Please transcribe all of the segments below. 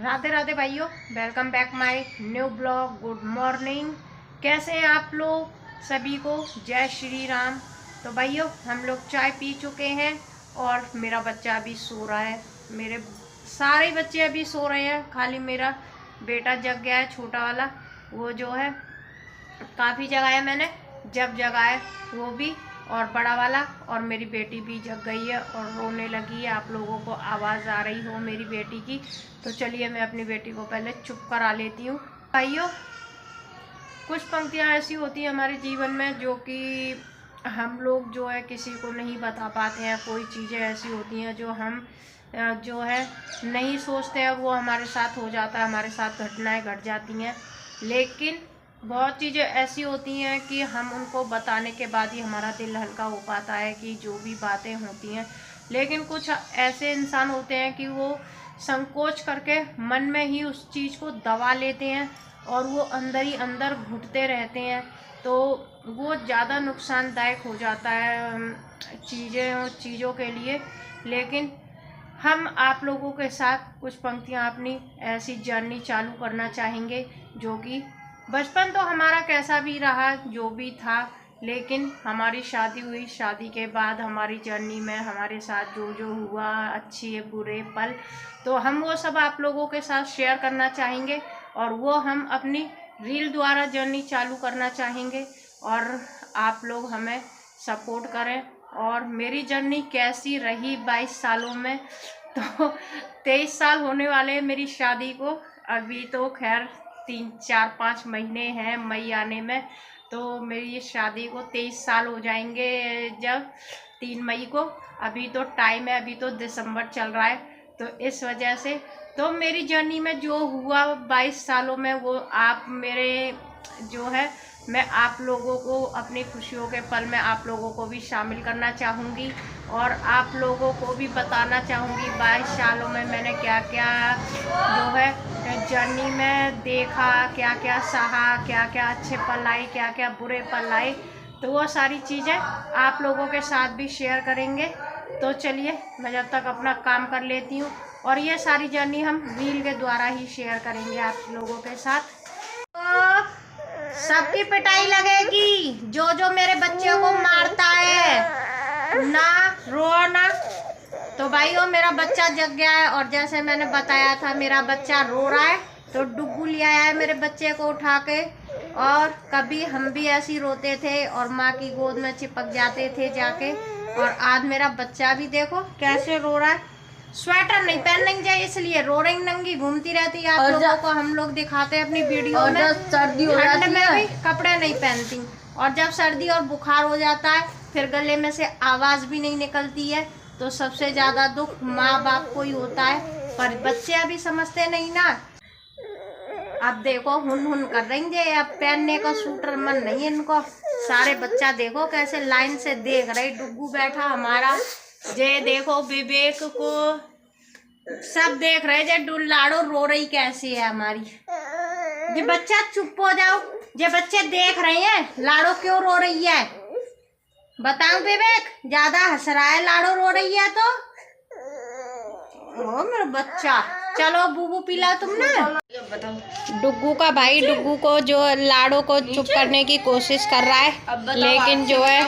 राधे राधे भाइयों, welcome back my new blog. Good morning. कैसे हैं आप लोग? सभी को जय श्री राम। तो भाइयों, हम लोग चाय पी चुके हैं और मेरा बच्चा अभी सो रहा है। मेरे सारे बच्चे अभी सो रहे हैं, खाली मेरा बेटा जग गया है, छोटा वाला। वो जो है काफ़ी जगाया मैंने, जब जगाए वो भी, और बड़ा वाला और मेरी बेटी भी जग गई है और रोने लगी है। आप लोगों को आवाज़ आ रही हो मेरी बेटी की, तो चलिए मैं अपनी बेटी को पहले चुप करा लेती हूँ। भाइयों, कुछ पंक्तियाँ ऐसी होती हैं हमारे जीवन में जो कि हम लोग जो है किसी को नहीं बता पाते हैं। कोई चीज़ें ऐसी होती हैं जो हम जो है नहीं सोचते हैं, वो हमारे साथ हो जाता है, हमारे साथ घटनाएं घट जाती हैं। लेकिन बहुत चीज़ें ऐसी होती हैं कि हम उनको बताने के बाद ही हमारा दिल हल्का हो पाता है कि जो भी बातें होती हैं। लेकिन कुछ ऐसे इंसान होते हैं कि वो संकोच करके मन में ही उस चीज़ को दबा लेते हैं और वो अंदर ही अंदर घुटते रहते हैं, तो वो ज़्यादा नुकसानदायक हो जाता है चीज़ों के लिए। लेकिन हम आप लोगों के साथ कुछ पंक्तियाँ अपनी ऐसी जर्नी चालू करना चाहेंगे, जो कि बचपन तो हमारा कैसा भी रहा, जो भी था, लेकिन हमारी शादी हुई, शादी के बाद हमारी जर्नी में हमारे साथ जो जो हुआ, अच्छे बुरे पल, तो हम वो सब आप लोगों के साथ शेयर करना चाहेंगे और वो हम अपनी रील द्वारा जर्नी चालू करना चाहेंगे। और आप लोग हमें सपोर्ट करें। और मेरी जर्नी कैसी रही 22 सालों में, तो 23 साल होने वाले हैं मेरी शादी को। अभी तो खैर 3-4-5 महीने हैं मई आने में, तो मेरी शादी को 23 साल हो जाएंगे जब 3 मई को। अभी तो टाइम है, अभी तो दिसंबर चल रहा है, तो इस वजह से तो मेरी जर्नी में जो हुआ 22 सालों में, वो आप मेरे जो है मैं आप लोगों को अपनी खुशियों के पल में आप लोगों को भी शामिल करना चाहूँगी और आप लोगों को भी बताना चाहूँगी 22 सालों में मैंने क्या क्या जो है जर्नी में देखा, क्या क्या सहा, क्या क्या अच्छे पल आए, क्या क्या बुरे पल आए। तो वो सारी चीज़ें आप लोगों के साथ भी शेयर करेंगे। तो चलिए मैं जब तक अपना काम कर लेती हूँ, और ये सारी जर्नी हम रील के द्वारा ही शेयर करेंगे आप लोगों के साथ। तो सबकी पिटाई लगेगी, जो जो मेरे बच्चे को मारता है ना, रो ना। तो भाइयों, मेरा बच्चा जग गया है और जैसे मैंने बताया था मेरा बच्चा रो रहा है, तो डुग्गू ले आया है मेरे बच्चे को उठा के। और कभी हम भी ऐसे ही रोते थे और माँ की गोद में चिपक जाते थे जाके। और आज मेरा बच्चा भी देखो कैसे रो रहा है। स्वेटर नहीं पहनने चाहिए, इसलिए रो रही नंगी घूमती रहती है। आप लोगों को हम लोग दिखाते हैं अपनी वीडियो में, सर्दी हो जाती है में भी कपड़े नहीं पहनती, और जब सर्दी और बुखार हो जाता है फिर गले में से आवाज़ भी नहीं निकलती है। तो सबसे ज़्यादा दुख माँ बाप को ही होता है, पर बच्चे अभी समझते नहीं ना। अब देखो हुन हुन कर रही है, अब पहनने का सूटर मन नहीं है इनको। सारे बच्चा देखो कैसे लाइन से देख रहे, डुग्गू बैठा हमारा, जे देखो विवेक को सब देख रहे, जे लाडो रो रही कैसी है हमारी। जे बच्चा चुप हो जाओ, जे बच्चे देख रहे हैं लाडो क्यों रो रही है, बताओ विवेक, ज्यादा हंस रहा है लाडो रो रही है तो। ओ मेरा बच्चा, चलो बूबू पिला तुमने। डुग्गू का भाई डुग्गू को जो लाडो को चुप करने की कोशिश कर रहा है, लेकिन जो है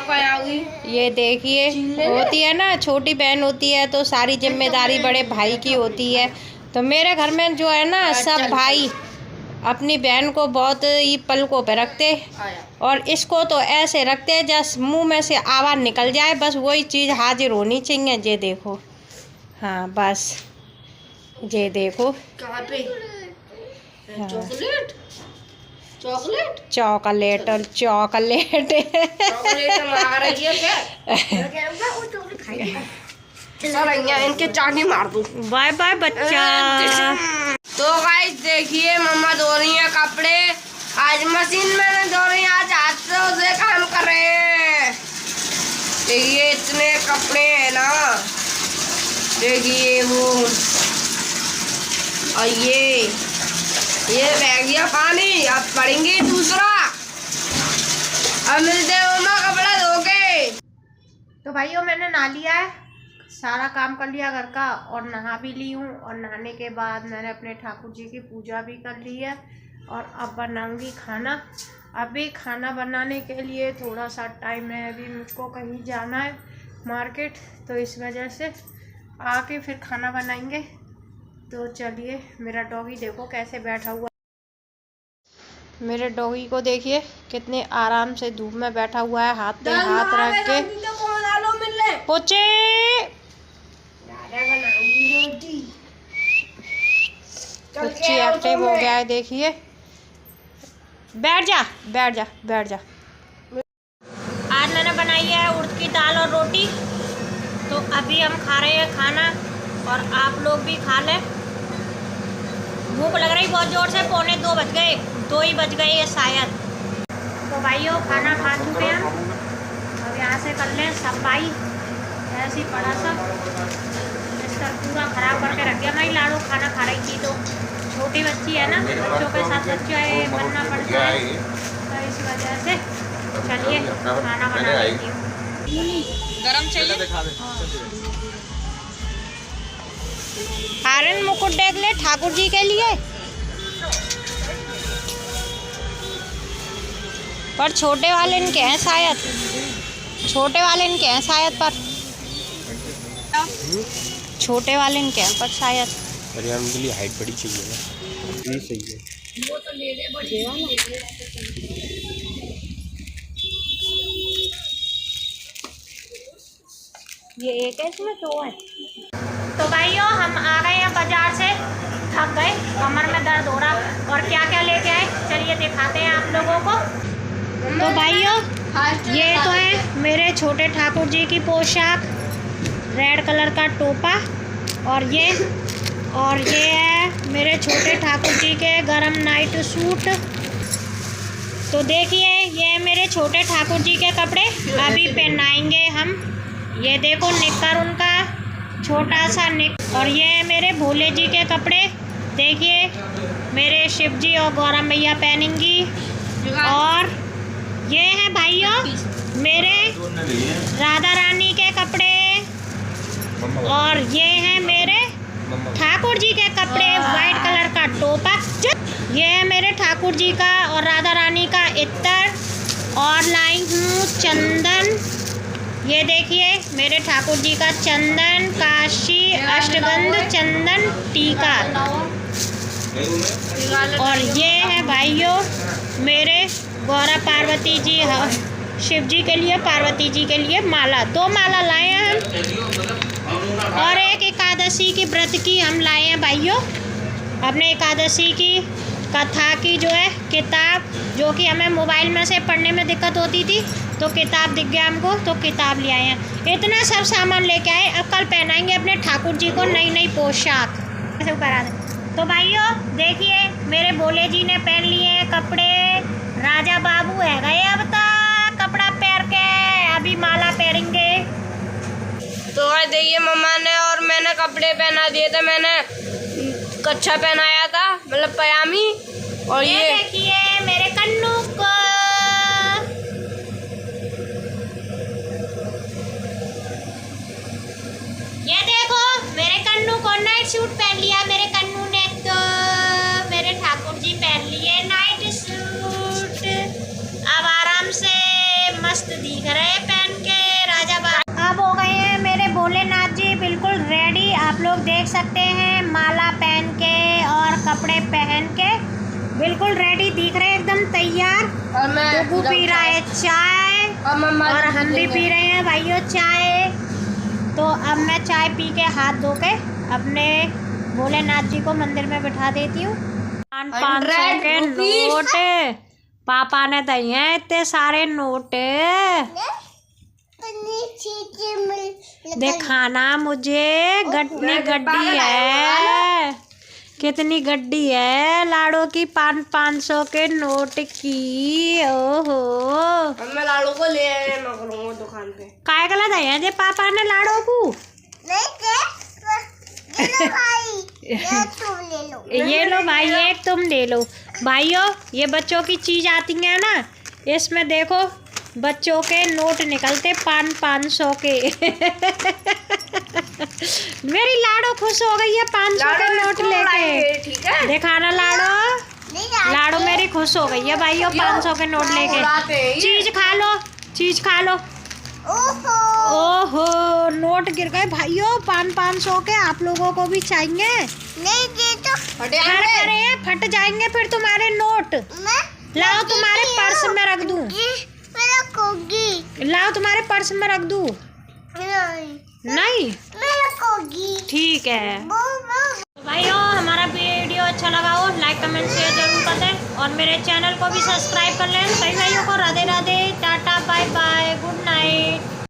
ये देखिए, होती है ना, छोटी बहन होती है तो सारी जिम्मेदारी बड़े भाई की होती है। तो मेरे घर में जो है ना, सब भाई अपनी बहन को बहुत ही पलकों पे रखते, और इसको तो ऐसे रखते जैसे मुंह में से आवाज़ निकल जाए, बस वही चीज़ हाजिर होनी चाहिए। ये देखो, हाँ बस ये देखो, कहाँ पे चॉकलेट चॉकलेट चॉकलेट और चॉकलेट मार रही है क्या? इनके चांदी मार दूं। बाय बाय बच्चा। तो गाइस देखिए, मम्मा धो रही है कपड़े, आज मशीन में धो रही है, आज हाथ से काम कर रहे हैं। देखिए इतने कपड़े हैं ना, देखिए वो, और ये बह गया पानी, अब पड़ेंगे दूसरा। अब मिलते हैं मम्मा कपड़ा धो के। तो भाइयों, मैंने नहा लिया है, सारा काम कर लिया घर का और नहा भी ली हूँ। और नहाने के बाद मैंने अपने ठाकुर जी की पूजा भी कर ली है और अब बनाऊंगी खाना। अभी खाना बनाने के लिए थोड़ा सा टाइम है, अभी मुझको कहीं जाना है मार्केट, तो इस वजह से आके फिर खाना बनाएंगे। तो चलिए, मेरा डॉगी देखो कैसे बैठा हुआ। मेरे डॉगी को देखिए कितने आराम से धूप में बैठा हुआ है, हाथ पे हाथ रख के। पोचे बच्ची एक्टिव हो गया है, देखिए। बैठ जा बैठ जा बैठ जा। आज मैंने बनाई है उड़द की दाल और रोटी। तो अभी हम खा रहे हैं खाना और आप लोग भी खा लें। भूख लग रही बहुत ज़ोर से, 1:45 बज गए, 2 ही बज गए ये शायद। तो भाइयों खाना खा चुके हैं, अब यहाँ से कर लें सफाई। ऐसे ही पड़ा सब बिस्तर पूरा ख़राब करके रख दिया। मैं लाड़ू खाना खा रही थी तो छोटी बच्ची है ना, बच्चों के साथ बच्चे बनना पड़ता है, तो इस वजह से चलिए खाना बना लेती हूँ। गरम चाहिए। आर्यन मुकुट देख ले ठाकुर जी के लिए, पर छोटे वाले इनके हैं शायद, छोटे वाले इनके हैं शायद, पर छोटे वाले इनके हैं पर शायद। अरे उनके लिए हाइट बड़ी चाहिए ना, ये सही है। वो तो ले ले बढ़िया। ये एक है, इसमें 2 है। तो भाइयों हम आ गए हैं बाजार से, थक गए, कमर में दर्द हो रहा, और क्या क्या लेके आए चलिए दिखाते हैं आप लोगों को। तो भाइयों ये तो है मेरे छोटे ठाकुर जी की पोशाक, रेड कलर का टोपा, और ये है मेरे छोटे ठाकुर जी के गरम नाइट सूट। तो देखिए ये मेरे छोटे ठाकुर जी के कपड़े अभी पहनाएंगे हम। ये देखो निक्कर उनका छोटा सा निक, और ये है मेरे भोले जी के कपड़े, देखिए मेरे शिव जी और गौरा मैया पहनेंगी। और ये है भाइयों मेरे राधा रानी के कपड़े, और ये है मेरे ठाकुर जी के कपड़े, वाइट कलर का टोपा। ये है मेरे ठाकुर जी का और राधा रानी का इत्र, और लाई हूँ चंदन। ये देखिए मेरे ठाकुर जी का चंदन, काशी अष्टगंध चंदन टीका। और ये है भाइयों मेरे गौरा पार्वती जी, शिव जी के लिए, पार्वती जी के लिए माला, 2 माला लाए हैं हम। और एक एकादशी की व्रत की हम लाए हैं भाइयों, अपने एकादशी की कथा की जो है किताब, जो कि हमें मोबाइल में से पढ़ने में दिक्कत होती थी, तो किताब दिख गया हमको, तो किताब ले आए हैं। इतना सब सामान लेके आए, अब कल पहनाएंगे अपने ठाकुर जी को नई नई पोशाक। ऐसे ऊपर आ दे। तो भाइयों देखिए मेरे भोले जी ने पहन लिए हैं कपड़े, राजा बाबू है गए अब तक कपड़ा पहन के, अभी माला पहनेंगे। तो आज देखिए मम्मा ने और मैंने कपड़े पहना दिए थे, मैंने कच्छा पहनाया था, मतलब पयामी। और ये देखिए मेरे कन्नू को, ये देखो मेरे कन्नू को नाइट सूट पहन लिया मेरे कन्नू ने, तो मेरे ठाकुर जी पहन लिए नाइट सूट, अब आराम से मस्त दिख रहे पहन के राजा बाबू। अब हो गए हैं मेरे भोलेनाथ जी बिल्कुल रेडी, आप लोग देख सकते हैं, माला पहन के और कपड़े पहन के बिल्कुल रेडी दिख रहे हैं, एकदम तैयार। डुगू पी रहा है चाय, और हम भी पी रहे हैं भाइयों चाय। तो अब मैं चाय पी के हाथ धो के अपने भोलेनाथ जी को मंदिर में बिठा देती हूँ। 500 के नोट पापा ने दिए हैं, इतने सारे नोट दिखाना मुझे। गड्डी गड्डी है, कितनी गड्डी है लाड़ो की, 500 के नोट की। ओहो मैं लाड़ो को ले आया दुकान पे। काय गला दिया जे पापा ने लाड़ो को? ये लो भाई, एक तुम ले लो। भाइयों ये बच्चों की चीज आती है ना, इसमें देखो बच्चों के नोट निकलते 500 के। मेरी लाडो खुश हो गई है 500 के नोट लेके। ठीक है, दिखाना लाडो, लाडो मेरी खुश हो गई है भाइयों 500 के नोट लेके। चीज खा लो, चीज खा लो। ओहो नोट गिर गए भाइयों 500 के। आप लोगों को भी चाहिए? नहीं दे तो अरे फट जाएंगे फिर तुम्हारे नोट। लाओ तुम्हारे पर्स में रख दूं। लाओ तुम्हारे पर्स में रख दूं। नहीं ठीक है भाइयों, हमारा वीडियो अच्छा लगा हो लाइक कमेंट शेयर जरूर कर दें और मेरे चैनल को भी सब्सक्राइब कर लें। सभी भाइयों को Radhe Radhe, tata bye bye, good night.